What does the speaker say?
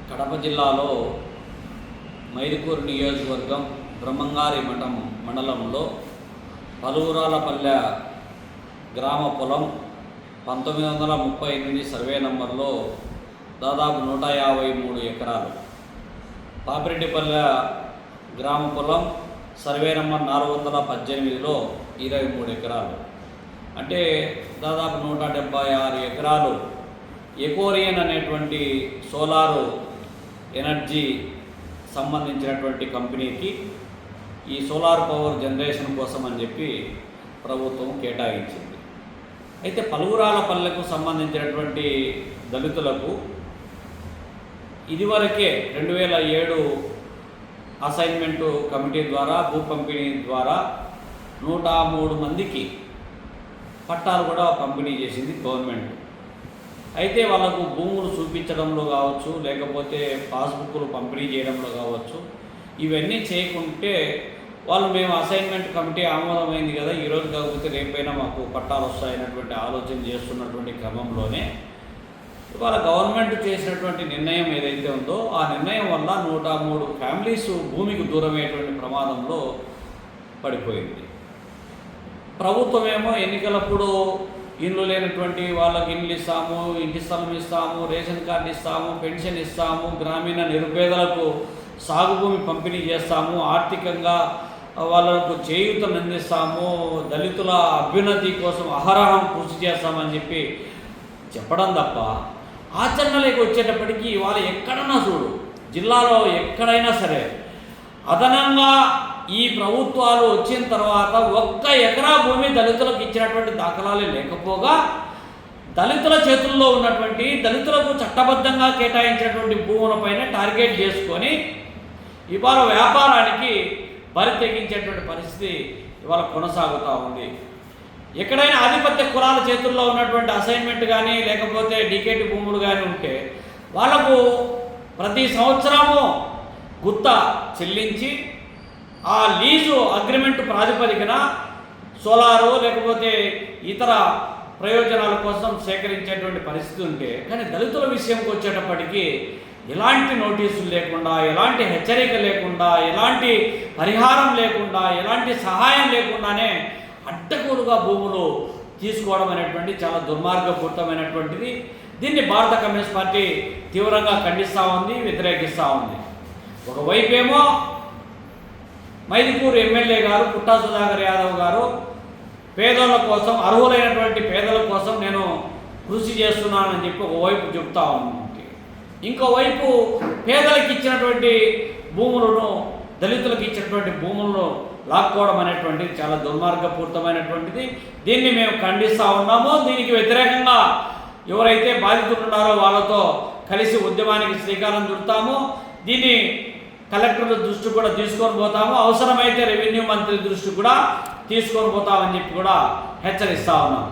కడప జిల్లాలో మైదుకూరు నియోజకవర్గం బ్రహ్మంగారి మఠం మండలంలో పలువురాలపల్లె గ్రామ పొలం 1938 సర్వే నంబర్లో దాదాపు 153 ఎకరాలు, పాపిరెడ్డిపల్లె గ్రామ పొలం సర్వే నంబర్ 418లో 23 ఎకరాలు, అంటే దాదాపు 176 ఎకరాలు ఎకోరియన్ అనేటువంటి సోలారు ఎనర్జీ సంబంధించినటువంటి కంపెనీకి ఈ సోలార్ పవర్ జనరేషన్ కోసం అని చెప్పి ప్రభుత్వం కేటాయించింది. అయితే పలువురాలపల్లెకు సంబంధించినటువంటి దళితులకు ఇదివరకే 2007 అసైన్మెంటు కమిటీ ద్వారా భూ పంపిణీ ద్వారా 103 మందికి పట్టాలు కూడా పంపిణీ చేసింది గవర్నమెంట్. అయితే వాళ్ళకు భూములు చూపించడంలో కావచ్చు, లేకపోతే పాస్బుక్లు పంపిణీ చేయడంలో కావచ్చు, ఇవన్నీ చేయకుంటే వాళ్ళు మేము అసైన్మెంట్ కమిటీ ఆమోదమైంది కదా, ఈరోజు కాకపోతే రేపైనా మాకు పట్టాలు వస్తాయన్నటువంటి ఆలోచన చేస్తున్నటువంటి క్రమంలోనే ఇవాళ గవర్నమెంట్ చేసినటువంటి నిర్ణయం ఏదైతే ఉందో ఆ నిర్ణయం వల్ల 103 ఫ్యామిలీస్ భూమికి దూరమయ్యేటువంటి ప్రమాదంలో పడిపోయింది. ప్రభుత్వమేమో ఎన్నికలప్పుడు ఇండ్లు లేనటువంటి వాళ్ళకి ఇండ్లు ఇస్తాము, ఇంటి స్థలం ఇస్తాము, రేషన్ కార్డు ఇస్తాము, పెన్షన్ ఇస్తాము, గ్రామీణ నిరుపేదలకు సాగు భూమి పంపిణీ చేస్తాము, ఆర్థికంగా వాళ్ళకు చేయూతను అందిస్తాము, దళితుల అభ్యున్నతి కోసం అహరహం కృషి చేస్తామని చెప్పి చెప్పడం తప్ప ఆచరణలోకి వచ్చేటప్పటికీ వాళ్ళు ఎక్కడన్నా చూడు, జిల్లాలో ఎక్కడైనా సరే అదనంగా ఈ ప్రభుత్వాలు వచ్చిన తర్వాత 1 ఎకరా భూమి దళితులకు ఇచ్చినటువంటి దాఖలాలే లేకపోగా దళితుల చేతుల్లో ఉన్నటువంటి దళితులకు చట్టబద్ధంగా కేటాయించినటువంటి భూములపైన టార్గెట్ చేసుకొని ఇవాళ వ్యాపారానికి బరి తెగించేటువంటి పరిస్థితి ఇవాళ కొనసాగుతూ ఉంది. ఎక్కడైనా ఆధిపత్య కులాల చేతుల్లో ఉన్నటువంటి అసైన్మెంట్ కానీ లేకపోతే డీకేటీ భూములు కానీ ఉంటే వాళ్లకు ప్రతి సంవత్సరము గుత్త చెల్లించి ఆ లీజు అగ్రిమెంట్ ప్రాతిపదికన సోలారు లేకపోతే ఇతర ప్రయోజనాల కోసం సేకరించేటువంటి పరిస్థితి ఉంటే, కానీ దళితుల విషయంకి వచ్చేటప్పటికీ ఎలాంటి నోటీసులు లేకుండా, ఎలాంటి హెచ్చరిక లేకుండా, ఎలాంటి పరిహారం లేకుండా, ఎలాంటి సహాయం లేకుండానే అడ్డగోలుగా భూములు తీసుకోవడం అనేటువంటి చాలా దుర్మార్గపూరితమైనటువంటిది. దీన్ని భారత కమ్యూనిస్ట్ పార్టీ తీవ్రంగా ఖండిస్తూ ఉంది, వ్యతిరేకిస్తూ ఉంది. ఒకవైపేమో మైదుకూరు ఎమ్మెల్యే గారు పుట్టా సుధాకర్ యాదవ్ గారు పేదల కోసం, అర్హులైనటువంటి పేదల కోసం నేను కృషి చేస్తున్నానని చెప్పి ఒకవైపు చెప్తా ఉంది. ఇంకోవైపు పేదలకు ఇచ్చినటువంటి భూములను, దళితులకు ఇచ్చినటువంటి భూములను లాక్కోవడం అనేటువంటిది చాలా దుర్మార్గపూరితమైనటువంటిది. దీన్ని మేము ఖండిస్తూ ఉన్నాము. దీనికి వ్యతిరేకంగా ఎవరైతే బాధితులు ఉన్నారో వాళ్ళతో కలిసి ఉద్యమానికి శ్రీకారం చుడతాము. దీన్ని కలెక్టర్ దృష్టి కూడా తీసుకొని పోతాము, అవసరమైతే రెవెన్యూ మంత్రి దృష్టి కూడా తీసుకొని పోతామని చెప్పి కూడా హెచ్చరిస్తూ ఉన్నాము.